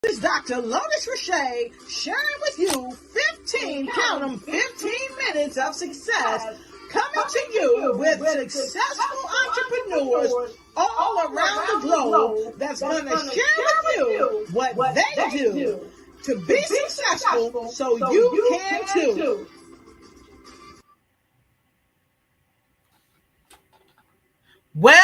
This is Dr. Lotus Riché sharing with you 15 minutes of success, coming to you with successful entrepreneurs all around the globe that's going to share with you what they do to be successful so you can too. Well.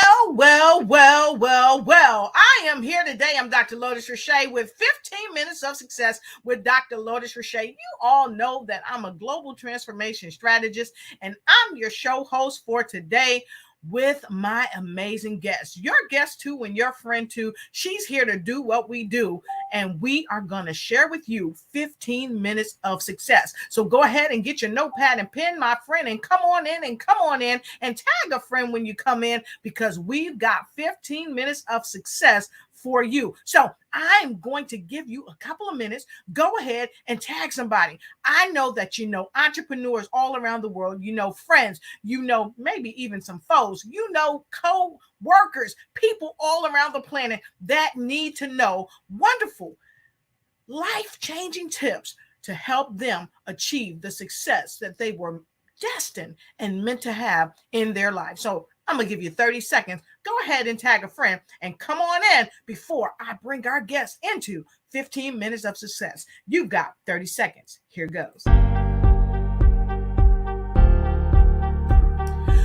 I am here today. I'm Dr. Lotus Riché with 15 minutes of success with Dr. Lotus Riché. You all know that I'm a global transformation strategist, and I'm your show host for today with my amazing guest. Your guest too, and your friend too. She's here to do what we do, and we are going to share with you 15 minutes of success. So go ahead and get your notepad and pen, my friend, and come on in and tag a friend when you come in, because we've got 15 minutes of success for you. So I'm going to give you a couple of minutes. Go ahead and tag somebody. I know that you know entrepreneurs all around the world, you know friends, you know maybe even some foes, you know co-workers, people all around the planet that need to know wonderful, life-changing tips to help them achieve the success that they were destined and meant to have in their life. So I'm going to give you 30 seconds. Go ahead and tag a friend and come on in before I bring our guests into 15 minutes of success. You've got 30 seconds. Here goes.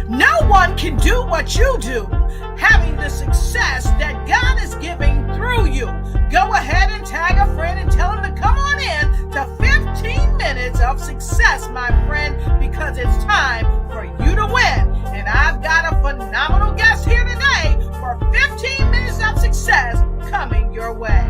No one can do what you do, having the success that God is giving through you. Go ahead and tag a friend and tell them to come on in to 15 minutes of success, my friend, because it's time for you to win. And I've got a phenomenal guest here today for 15 minutes of success coming your way.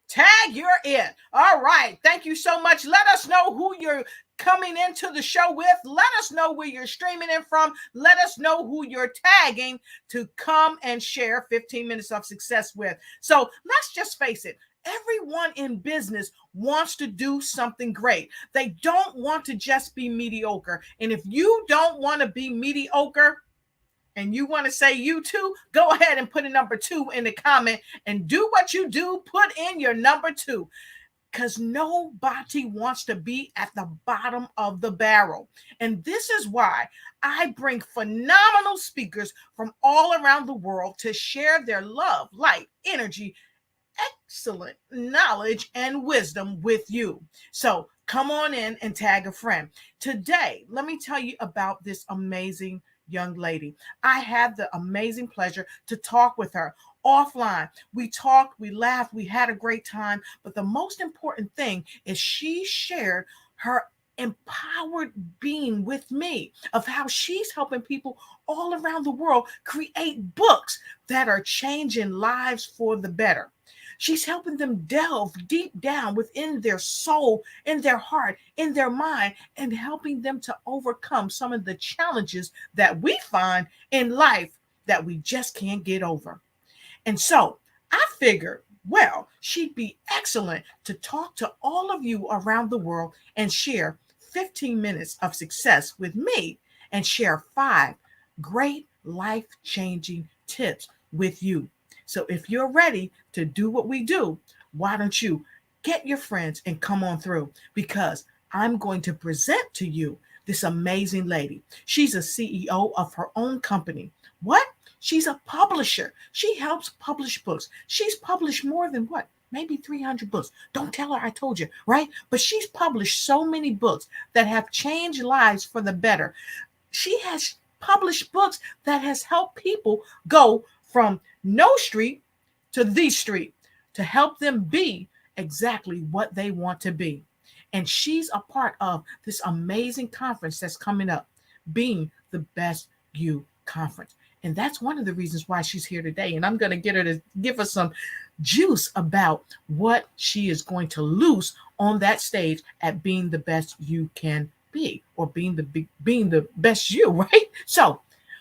Tag, you're in. All right. Thank you so much. Let us know who you're coming into the show with. Let us know where you're streaming in from. Let us know who you're tagging to come and share 15 minutes of success with. So let's just face it. Everyone in business wants to do something great. They don't want to just be mediocre. And if you don't want to be mediocre, and you want to say you too, go ahead and put a number 2 in the comment and do what you do. Put in your number 2, because nobody wants to be at the bottom of the barrel. And this is why I bring phenomenal speakers from all around the world to share their love, light, energy, excellent knowledge, and wisdom with you. So come on in and tag a friend. Today, let me tell you about this amazing young lady. I had the amazing pleasure to talk with her offline. We talked, we laughed, we had a great time. But the most important thing is she shared her empowered being with me of how she's helping people all around the world create books that are changing lives for the better. She's helping them delve deep down within their soul, in their heart, in their mind, and helping them to overcome some of the challenges that we find in life that we just can't get over. And so I figured, well, she'd be excellent to talk to all of you around the world and share 15 minutes of success with me and share 5 great life-changing tips with you. So if you're ready to do what we do, why don't you get your friends and come on through, because I'm going to present to you this amazing lady. She's a CEO of her own company. What? She's a publisher. She helps publish books. She's published more than what? Maybe 300 books. Don't tell her I told you, right? But she's published so many books that have changed lives for the better. She has published books that has helped people go from no street to the street to help them be exactly what they want to be. And she's a part of this amazing conference that's coming up, Being the Best You Conference. And that's one of the reasons why she's here today. And I'm going to get her to give us some juice about what she is going to loose on that stage at Being the Best You Can Be, or being the best you, right? So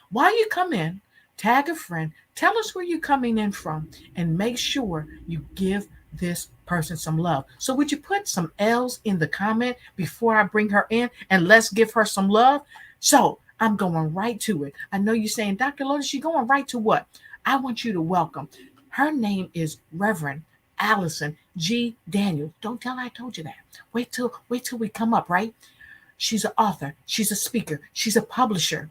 while you come in, tag a friend, tell us where you're coming in from, and make sure you give this person some love. So would you put some L's in the comment before I bring her in, and let's give her some love? So I'm going right to it. I know you're saying, Dr. Lotus, you're going right to what? I want you to welcome. Her name is Reverend Allison G. Daniels. Don't tell her I told you that. Wait till we come up, right? She's an author. She's a speaker. She's a publisher.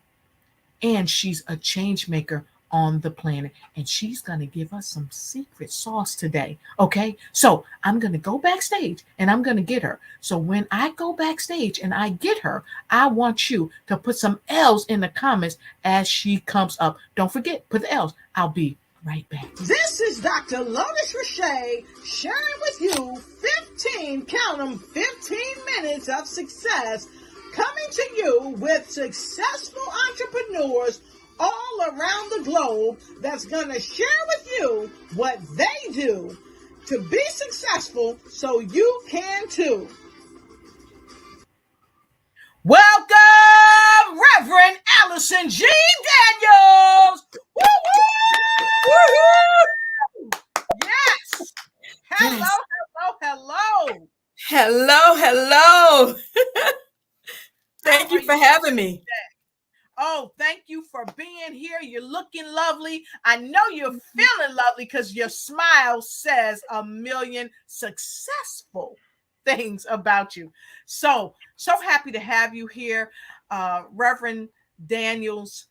And she's a change maker on the planet. And she's going to give us some secret sauce today. Okay. So I'm going to go backstage and I'm going to get her. So when I go backstage and I get her, I want you to put some L's in the comments as she comes up. Don't forget, put the L's. I'll be right back. This is Dr. Lotus Riché sharing with you 15, count them, 15 minutes of success, coming to you with successful entrepreneurs all around the globe that's going to share with you what they do to be successful so you can too. Welcome, Reverend Allison G. Daniels. Woo-hoo! Woo-hoo! Yes. Hello, Yes. hello. Hello. Thank you for having me. Oh, thank you for being here. You're looking lovely. I know you're feeling lovely because your smile says a million successful things about you. So happy to have you here, Reverend Daniels.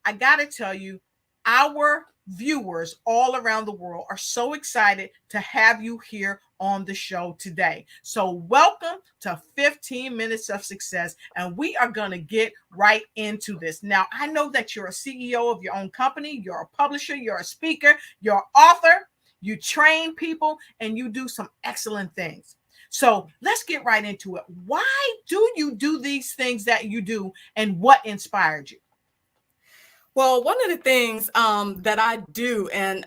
I got to tell you, our viewers all around the world are so excited to have you here on the show today. So welcome to 15 Minutes of Success, and we are going to get right into this. Now, I know that you're a CEO of your own company, you're a publisher, you're a speaker, you're an author, you train people, and you do some excellent things. So let's get right into it. Why do you do these things that you do, and what inspired you? Well, one of the things that I do and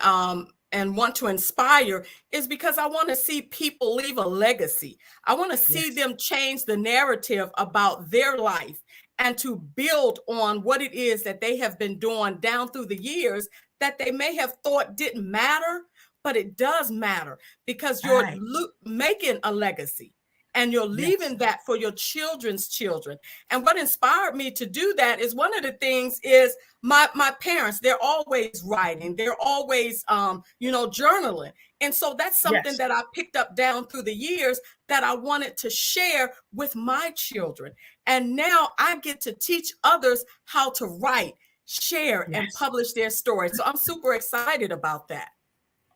want to inspire is because I want to see people leave a legacy. I want to see them change the narrative about their life and to build on what it is that they have been doing down through the years that they may have thought didn't matter, but it does matter because you're making a legacy. And you're leaving that for your children's children. And what inspired me to do that is one of the things is my parents, they're always writing. They're always, journaling. And so that's something that I picked up down through the years that I wanted to share with my children. And now I get to teach others how to write, share, and publish their story. So I'm super excited about that.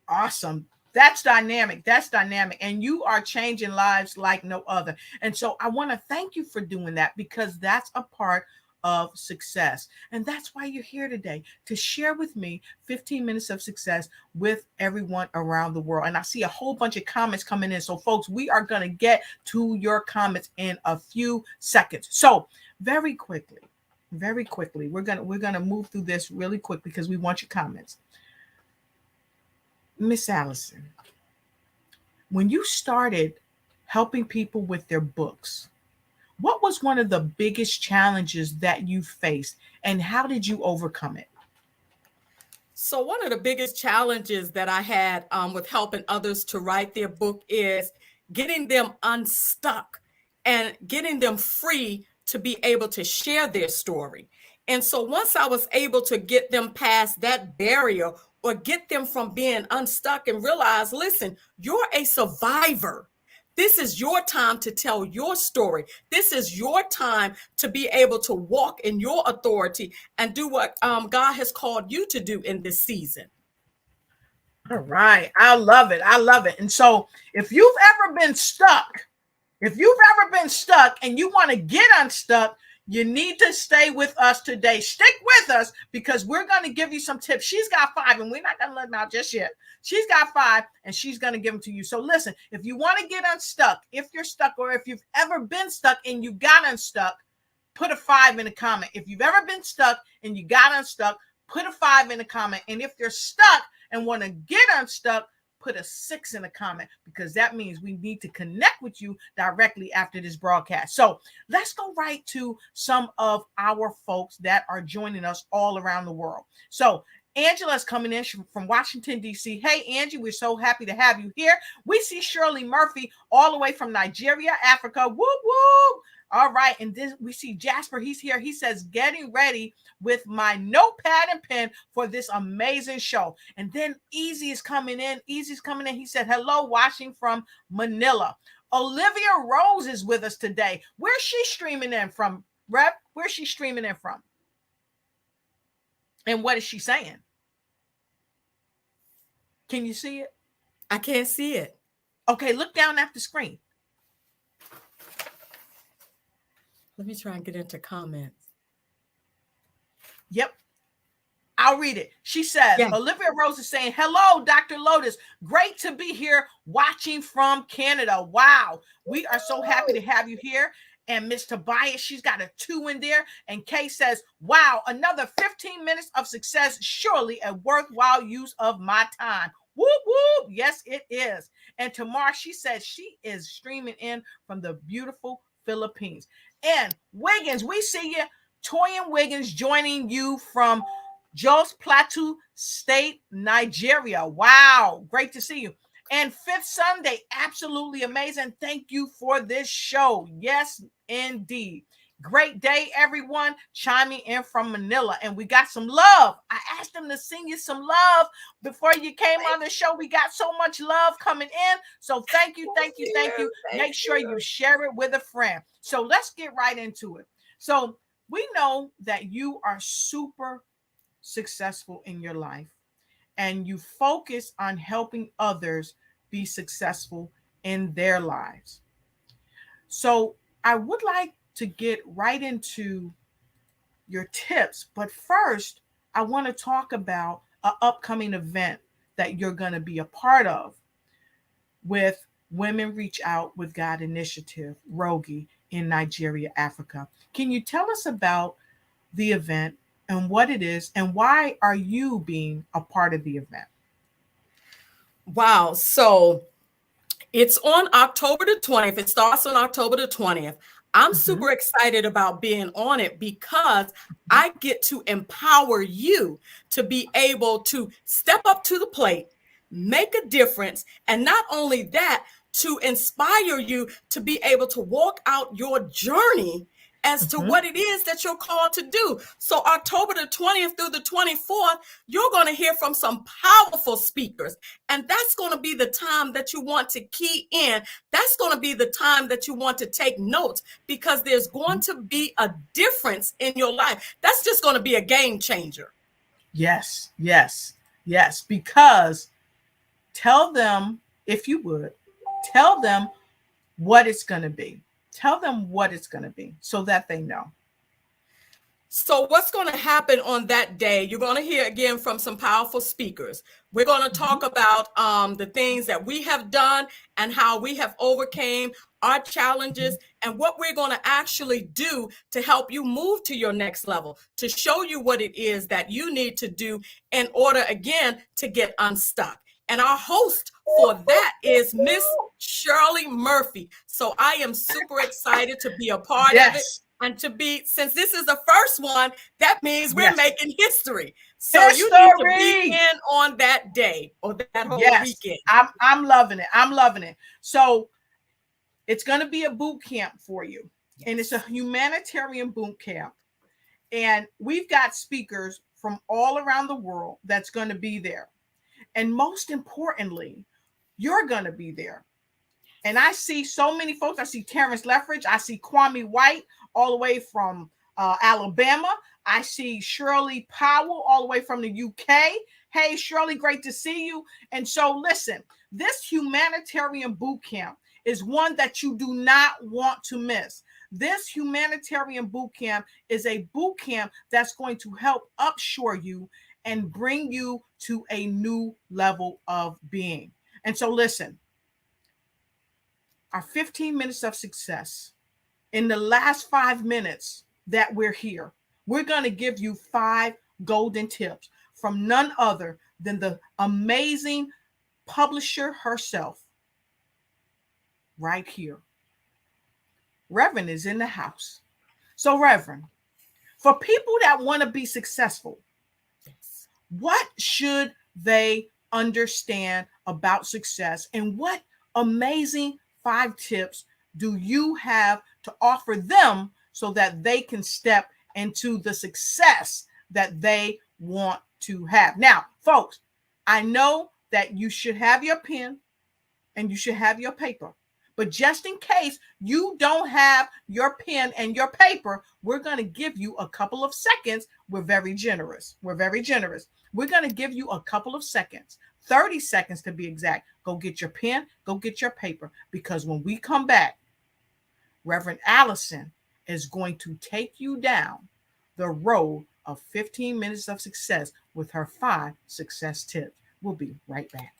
Awesome. That's dynamic. And you are changing lives like no other. And so I want to thank you for doing that because that's a part of success. And that's why you're here today, to share with me 15 minutes of success with everyone around the world. And I see a whole bunch of comments coming in. So folks, we are going to get to your comments in a few seconds. So very quickly, we're going to move through this really quick because we want your comments. Miss Allison, when you started helping people with their books, what was one of the biggest challenges that you faced and how did you overcome it? So one of the biggest challenges that I had with helping others to write their book is getting them unstuck and getting them free to be able to share their story. And so once I was able to get them past that barrier or get them from being unstuck and realize, listen, you're a survivor. This is your time to tell your story. This is your time to be able to walk in your authority and do what God has called you to do in this season. All right. I love it. And so if you've ever been stuck and you want to get unstuck, you need to stay with us today. Stick with us because we're going to give you some tips. She's got 5 and we're not going to let them out just yet. She's got 5 and she's going to give them to you. So listen, if you want to get unstuck, if you're stuck or if you've ever been stuck and you got unstuck, put a 5 in the comment. If you've ever been stuck and you got unstuck, put a 5 in the comment. And if you're stuck and want to get unstuck, put a 6 in the comment because that means we need to connect with you directly after this broadcast. So let's go right to some of our folks that are joining us all around the world. So Angela's coming in from Washington, D.C. Hey, Angie, we're so happy to have you here. We see Shirley Murphy all the way from Nigeria, Africa. Whoop, whoop. All right. And then we see Jasper. He's here. He says, getting ready with my notepad and pen for this amazing show. And then Easy is coming in. Easy's coming in. He said, hello, watching from Manila. Olivia Rose is with us today. Where's she streaming in from, Rev? Where's she streaming in from? And what is she saying? Can you see it? I can't see it. Okay, look down at the screen. Let me try and get into comments. Yep. I'll read it. She says, Yeah. Olivia Rose is saying, hello, Dr. Lotus. Great to be here watching from Canada. Wow. We are so happy to have you here. And Miss Tobias, she's got a 2 in there. And Kay says, wow, another 15 minutes of success. Surely a worthwhile use of my time. Whoop, whoop. Yes, it is. And Tamar, she says she is streaming in from the beautiful Philippines. And Wiggins, we see you. Toyin Wiggins joining you from Jos Plateau State, Nigeria. Wow, great to see you. And Fifth Sunday, absolutely amazing. Thank you for this show. Yes, indeed. Great day, everyone. Chiming in from Manila. And we got some love. I asked them to sing you some love before you came on the show. We got so much love coming in. So thank you, thank you, thank you. Make sure you share it with a friend. So let's get right into it. So we know that you are super successful in your life and you focus on helping others be successful in their lives. So I would like to get right into your tips, but first I want to talk about an upcoming event that you're going to be a part of with Women Reach Out with God Initiative, Rogi, in Nigeria, Africa. Can you tell us about the event and what it is, and why are you being a part of the event? Wow. So it's on October the 20th. It starts on October the 20th. I'm super excited about being on it because I get to empower you to be able to step up to the plate, make a difference, and not only that, to inspire you to be able to walk out your journey as to what it is that you're called to do. So October the 20th through the 24th, you're going to hear from some powerful speakers. And that's going to be the time that you want to key in. That's going to be the time that you want to take notes, because there's going to be a difference in your life. That's just going to be a game changer. Yes, yes, yes. Because tell them, if you would, tell them what it's going to be. Tell them what it's going to be so that they know. So what's going to happen on that day? You're going to hear again from some powerful speakers. We're going to talk about the things that we have done and how we have overcame our challenges and what we're going to actually do to help you move to your next level, to show you what it is that you need to do in order, again, to get unstuck. And our host for that is Miss Shirley Murphy. So I am super excited to be a part of it. And to be, since this is the first one, that means we're making history. So you need to be in on that day or that whole weekend. I'm loving it. I'm loving it. So it's going to be a boot camp for you. And it's a humanitarian boot camp. And we've got speakers from all around the world that's going to be there. And most importantly, you're going to be there. And I see so many folks. I see Terrence Leffridge. I see Kwame White all the way from Alabama. I see Shirley Powell all the way from the UK. Hey, Shirley, great to see you. And so listen, this humanitarian boot camp is one that you do not want to miss. This humanitarian boot camp is a boot camp that's going to help upshore you and bring you to a new level of being. And so listen, our 15 minutes of success, in the last 5 minutes that we're here, we're going to give you 5 golden tips from none other than the amazing publisher herself right here. Reverend is in the house. So Reverend, for people that want to be successful, what should they understand about success, and what amazing 5 tips do you have to offer them so that they can step into the success that they want to have. Now, folks, I know that you should have your pen and you should have your paper. But just in case you don't have your pen and your paper, we're going to give you a couple of seconds. We're very generous. We're going to give you a couple of seconds, 30 seconds to be exact. Go get your pen, go get your paper, because when we come back, Reverend Allison is going to take you down the road of 15 minutes of success with her 5 success tips. We'll be right back.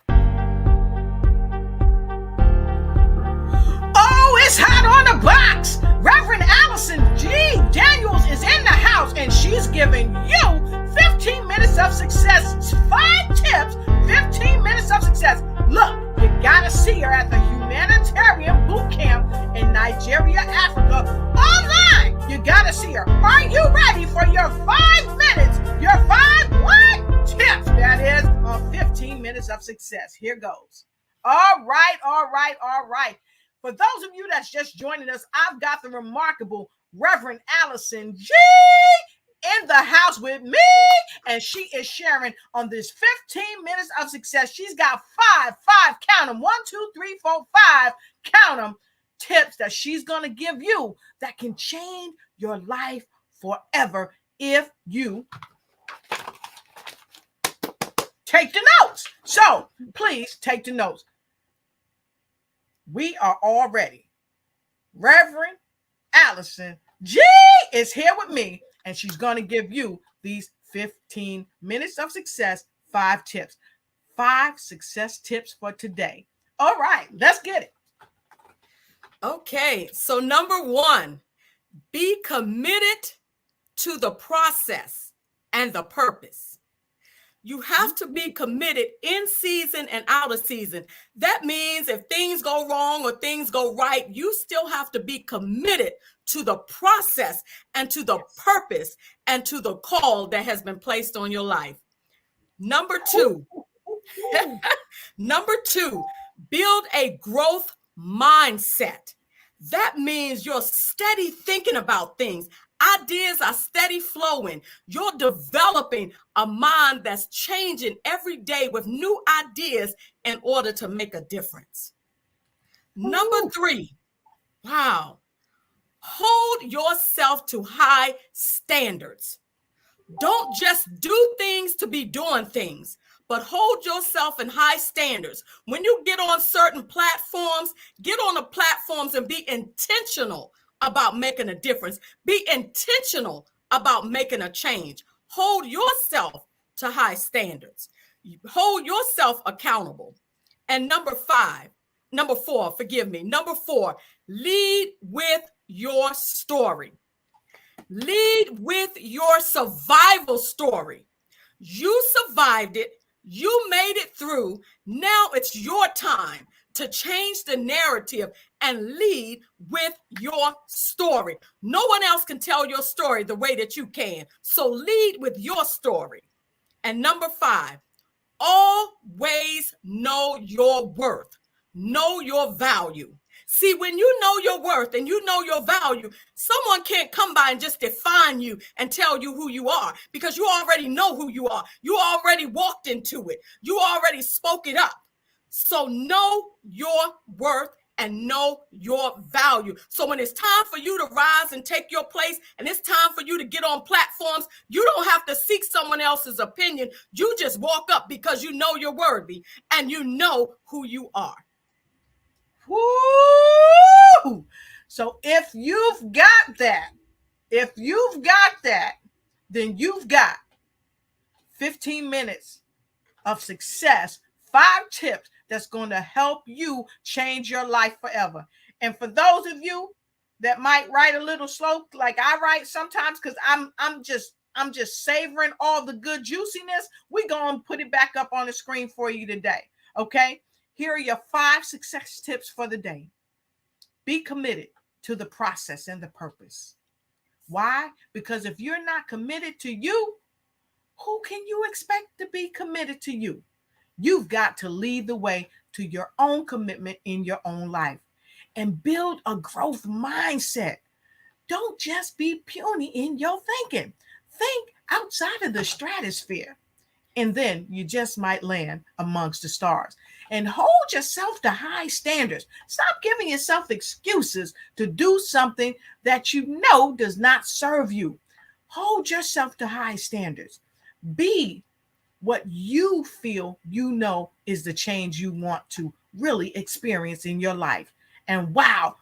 It's hot on the box. Reverend Allison G. Daniels is in the house, and she's giving you 15 minutes of success, 5 tips, 15 minutes of success. Look, you gotta see her at the humanitarian boot camp in Nigeria, Africa, online. You gotta see her. Are you ready for your 5 minutes? Your 5 what? Tips, that is, on 15 minutes of success. Here goes. All right. For those of you that's just joining us, I've got the remarkable Reverend Allison G in the house with me, and she is sharing on this 15 minutes of success. She's got five, count them, 1, 2, 3, 4, 5, count them, tips that she's going to give you that can change your life forever if you take the notes. So please take the notes. We are all ready. Reverend Allison G is here with me, and she's going to give you these 15 minutes of success, 5 tips, 5 success tips for today. All right, let's get it. Okay, so number 1, be committed to the process and the purpose. You have to be committed in season and out of season. That means if things go wrong or things go right, you still have to be committed to the process and to the purpose and to the call that has been placed on your life. Number 2, build a growth mindset. That means you're steady thinking about things. Ideas are steady flowing. You're developing a mind that's changing every day with new ideas in order to make a difference. Number 3, hold yourself to high standards. Don't just do things to be doing things, but hold yourself in high standards. When you get on certain platforms, get on the platforms and be intentional about making a difference. Be intentional about making a change. Hold yourself to high standards. Hold yourself accountable. And number 4, lead with your story. Lead with your survival story. You survived it. You made it through. Now it's your time to change the narrative and lead with your story. No one else can tell your story the way that you can. So lead with your story. And number 5, always know your worth. Know your value. See, when you know your worth and you know your value, someone can't come by and just define you and tell you who you are, because you already know who you are. You already walked into it. You already spoke it up. So know your worth and know your value. So when it's time for you to rise and take your place, and it's time for you to get on platforms, you don't have to seek someone else's opinion. You just walk up because you know you're worthy and you know who you are. Woo! So if you've got that, then you've got 15 minutes of success, 5 tips that's going to help you change your life forever. And for those of you that might write a little slow, like I write sometimes, because I'm just savoring all the good juiciness, we're going to put it back up on the screen for you today. Okay? Here are your 5 success tips for the day. Be committed to the process and the purpose. Why? Because if you're not committed to you, who can you expect to be committed to you? You've got to lead the way to your own commitment in your own life. and build a growth mindset. Don't just be puny in your thinking. Think outside of the stratosphere, and then you just might land amongst the stars. And hold yourself to high standards. Stop giving yourself excuses to do something that you know does not serve you. Hold yourself to high standards. Be what you feel you know is the change you want to really experience in your life. And wow,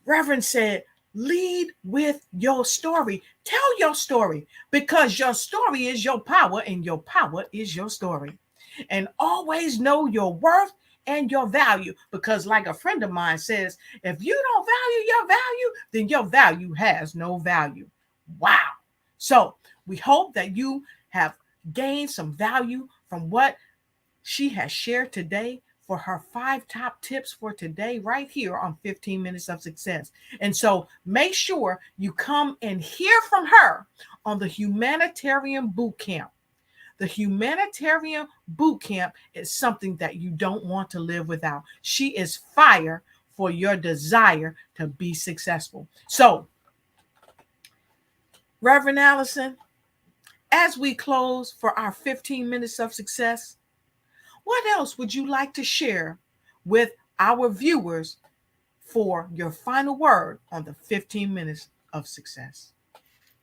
Reverend said, lead with your story. Tell your story, because your story is your power and your power is your story. And always know your worth and your value, because like a friend of mine says, if you don't value your value, then your value has no value. Wow. So we hope that you have gained some value from what she has shared today for her 5 top tips for today right here on 15 Minutes of Success. And so make sure you come and hear from her on the Humanitarian Boot Camp. The Humanitarian Boot Camp is something that you don't want to live without. She is fire for your desire to be successful. So, Reverend Allison, as we close for our 15 Minutes of Success, what else would you like to share with our viewers for your final word on the 15 Minutes of Success?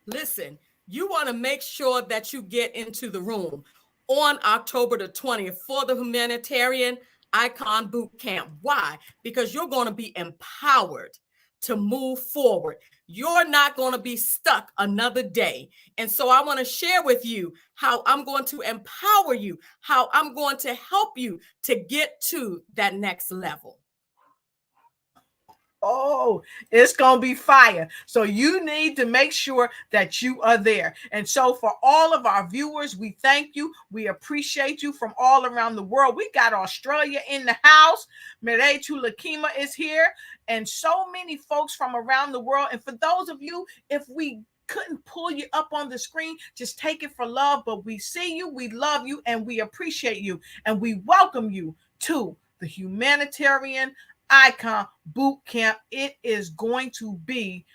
Listen, you want to make sure that you get into the room on October the 20th for the Humanitarian Icon Boot Camp. Why? Because you're going to be empowered to move forward. You're not going to be stuck another day. And so I want to share with you how I'm going to empower you, how I'm going to help you to get to that next level. Oh, it's going to be fire. So you need to make sure that you are there. And so for all of our viewers, we thank you. We appreciate you from all around the world. We got Australia in the house. Mere Tulakima is here. And so many folks from around the world. And for those of you, if we couldn't pull you up on the screen, just take it for love. But we see you, we love you, and we appreciate you. And we welcome you to the Humanitarian Icon Boot Camp. It is going to be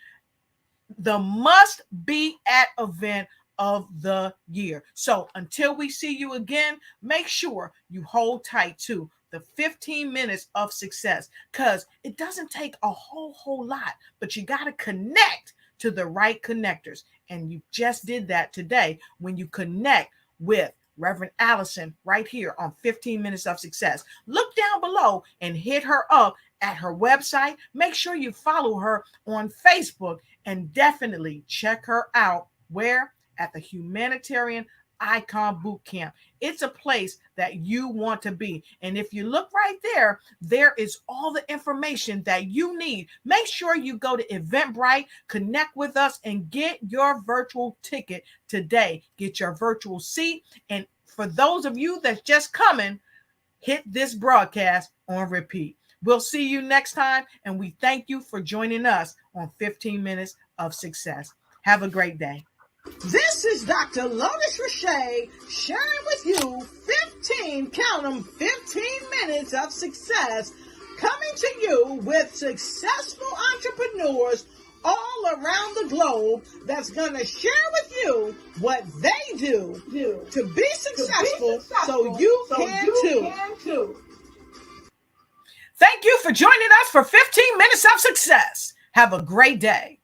the must be at event of the year. So until we see you again, make sure you hold tight to the 15 Minutes of Success, because it doesn't take a whole lot, but you got to connect to the right connectors. And you just did that today when you connect with Reverend Allison right here on 15 Minutes of Success. Look down below and hit her up at her website. Make sure you follow her on Facebook, and definitely check her out where? At the Humanitarian Icon Boot Camp. It's a place that you want to be. And if you look right there, there is all the information that you need. Make sure you go to Eventbrite, connect with us, and get your virtual ticket today. Get your virtual seat. And for those of you that's just coming, hit this broadcast on repeat. We'll see you next time, and we thank you for joining us on 15 Minutes of Success. Have a great day. This is Dr. Lotus Riché sharing with you 15 minutes of success, coming to you with successful entrepreneurs all around the globe that's going to share with you what they do to be successful, so you can too. Thank you for joining us for 15 Minutes of Success. Have a great day.